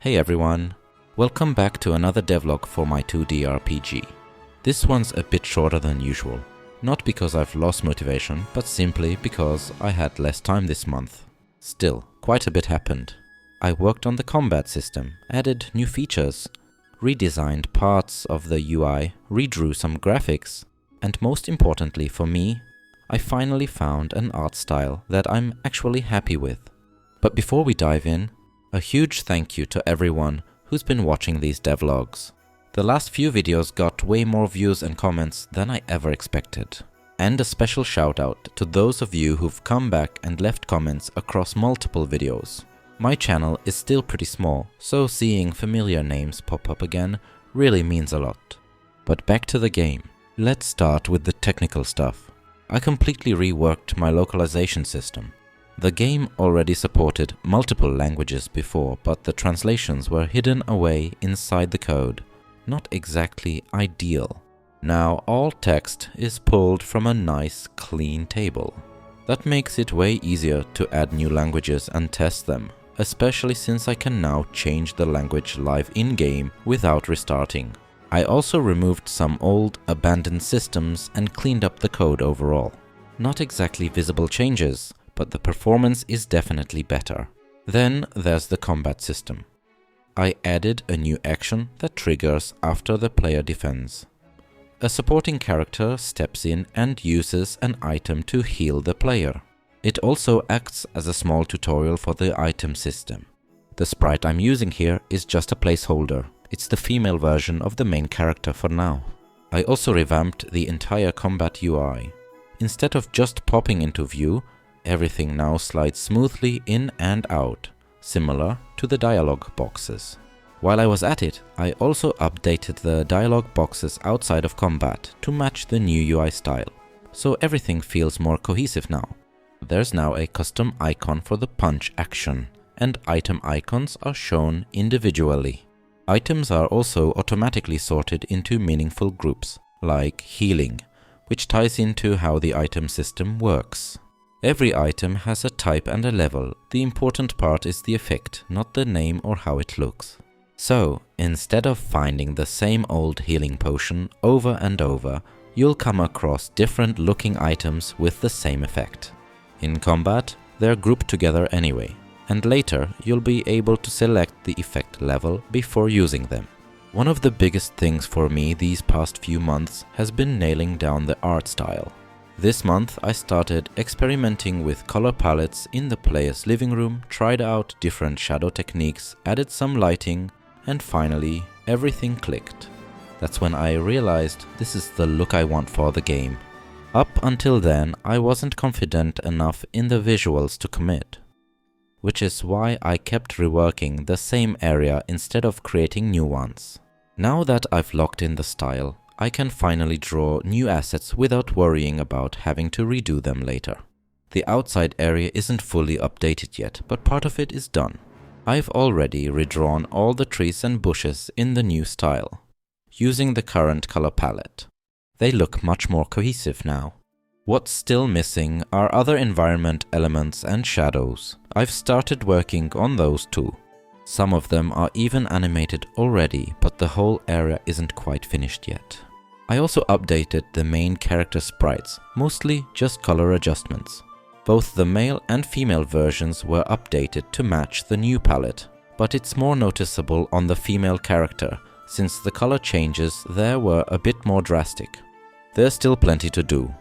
Hey everyone, welcome back to another devlog for my 2D RPG. This one's a bit shorter than usual, not because I've lost motivation, but simply because I had less time this month. Still, quite a bit happened. I worked on the combat system, added new features, redesigned parts of the UI, redrew some graphics, and most importantly for me, I finally found an art style that I'm actually happy with. But before we dive in, a huge thank you to everyone who's been watching these devlogs. The last few videos got way more views and comments than I ever expected. And a special shout out to those of you who've come back and left comments across multiple videos. My channel is still pretty small, so seeing familiar names pop up again really means a lot. But back to the game. Let's start with the technical stuff. I completely reworked my localization system. The game already supported multiple languages before, but the translations were hidden away inside the code. Not exactly ideal. Now all text is pulled from a nice, clean table. That makes it way easier to add new languages and test them, especially since I can now change the language live in-game without restarting. I also removed some old, abandoned systems and cleaned up the code overall. Not exactly visible changes, but the performance is definitely better. Then there's the combat system. I added a new action that triggers after the player defends. A supporting character steps in and uses an item to heal the player. It also acts as a small tutorial for the item system. The sprite I'm using here is just a placeholder. It's the female version of the main character for now. I also revamped the entire combat UI. Instead of just popping into view, everything now slides smoothly in and out, similar to the dialogue boxes. While I was at it, I also updated the dialogue boxes outside of combat to match the new UI style, so everything feels more cohesive now. There's now a custom icon for the punch action, and item icons are shown individually. Items are also automatically sorted into meaningful groups, like healing, which ties into how the item system works. Every item has a type and a level. The important part is the effect, not the name or how it looks. So, instead of finding the same old healing potion over and over, you'll come across different looking items with the same effect. In combat, they're grouped together anyway, and later you'll be able to select the effect level before using them. One of the biggest things for me these past few months has been nailing down the art style. This month I started experimenting with color palettes in the player's living room, tried out different shadow techniques, added some lighting, and finally everything clicked. That's when I realized this is the look I want for the game. Up until then I wasn't confident enough in the visuals to commit, which is why I kept reworking the same area instead of creating new ones. Now that I've locked in the style, I can finally draw new assets without worrying about having to redo them later. The outside area isn't fully updated yet, but part of it is done. I've already redrawn all the trees and bushes in the new style, using the current color palette. They look much more cohesive now. What's still missing are other environment elements and shadows. I've started working on those too. Some of them are even animated already, but the whole area isn't quite finished yet. I also updated the main character sprites, mostly just color adjustments. Both the male and female versions were updated to match the new palette, but it's more noticeable on the female character, since the color changes there were a bit more drastic. There's still plenty to do.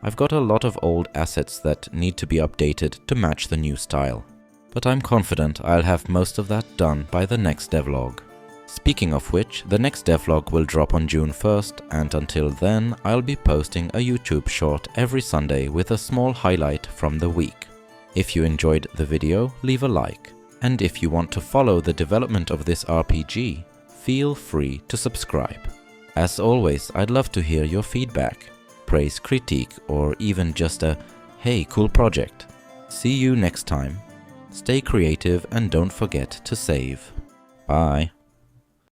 I've got a lot of old assets that need to be updated to match the new style, but I'm confident I'll have most of that done by the next devlog. Speaking of which, the next devlog will drop on June 1st, and until then I'll be posting a YouTube short every Sunday with a small highlight from the week. If you enjoyed the video, leave a like, and if you want to follow the development of this RPG, feel free to subscribe. As always, I'd love to hear your feedback, praise, critique, or even just a "hey, cool project." See you next time. Stay creative and don't forget to save. Bye.